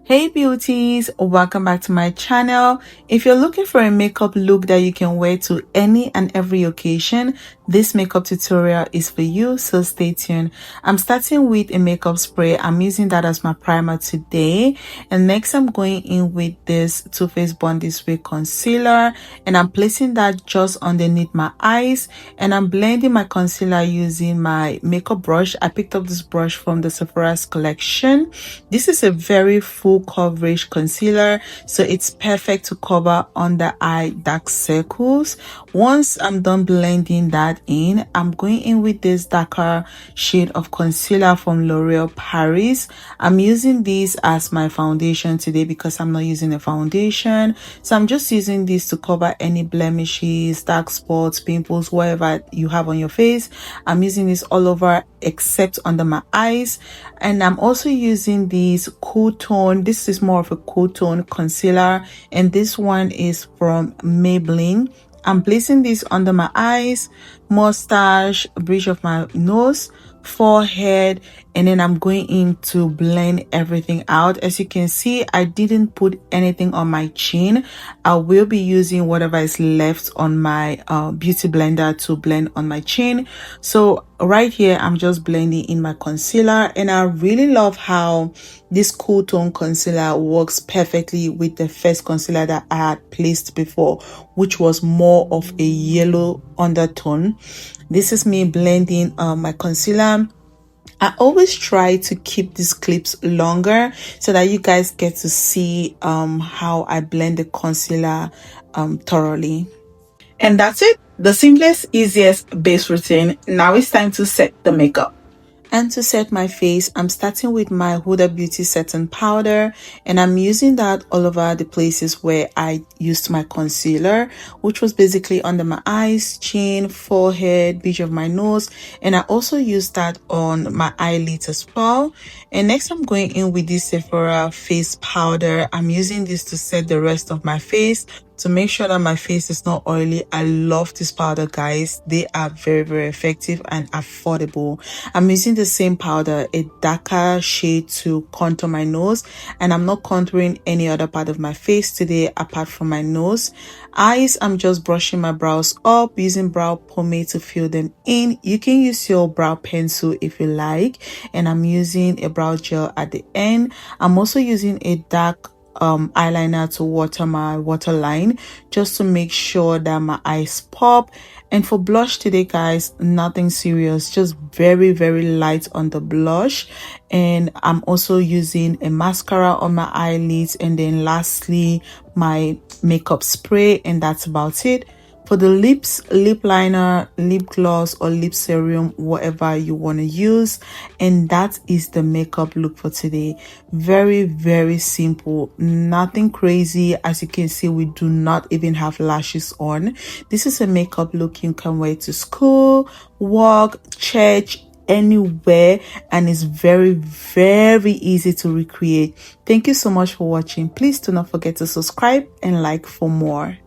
Hey beauties, welcome back to my channel. If you're looking for a makeup look that you can wear to any and every occasion, this makeup tutorial is for you, so stay tuned. I'm starting with a makeup spray. I'm using that as my primer today, and next I'm going in with this Too Faced Born This Way concealer, and I'm placing that just underneath my eyes, and I'm blending my concealer using my makeup brush. I picked up this brush from the Sephora's collection. This is a very full coverage concealer, so it's perfect to cover under eye dark circles. Once I'm done blending that in, I'm going in with this darker shade of concealer from L'Oreal Paris. I'm using this as my foundation today because I'm not using a foundation, so I'm just using this to cover any blemishes, dark spots, pimples, whatever you have on your face. I'm using this all over except under my eyes. And I'm also using this cool tone. This is more of a cool tone concealer, and this one is from Maybelline. I'm placing this under my eyes, mustache, bridge of my nose, forehead, and then I'm going in to blend everything out. As you can see, I didn't put anything on my chin. I will be using whatever is left on my beauty blender to blend on my chin. So right here, I'm just blending in my concealer, and I really love how this cool tone concealer works perfectly with the first concealer that I had placed before, which was more of a yellow undertone. This is me blending my concealer. I always try to keep these clips longer so that you guys get to see how I blend the concealer thoroughly. And that's it. The simplest, easiest base routine. Now it's time to set the makeup. And to set my face, I'm starting with my Huda Beauty setting powder, and I'm using that all over the places where I used my concealer, which was basically under my eyes, chin, forehead, bridge of my nose, and I also used that on my eyelids as well. And next I'm going in with this SEPHORA face powder. I'm using this to set the rest of my face to make sure that my face is not oily. I love this powder, guys. They are very effective and affordable. I'm using the same powder, a darker shade, to contour my nose, and I'm not contouring any other part of my face today apart from my nose. Eyes, I'm just brushing my brows up using brow pomade to fill them in. You can use your brow pencil if you like, and I'm using a brow gel at the end. I'm also using a dark eyeliner to water my waterline just to make sure that my eyes pop. And for blush today, guys, nothing serious, just very light on the blush. And I'm also using a mascara on my eyelids, and then lastly my makeup spray, and that's about it. For the lips, lip liner, lip gloss, or lip serum, whatever you want to use. And that is the makeup look for today. Very simple, nothing crazy. As you can see, we do not even have lashes on. This is a makeup look you can wear to school, work, church, anywhere, and it's very easy to recreate. Thank you so much for watching. Please do not forget to subscribe and like for more.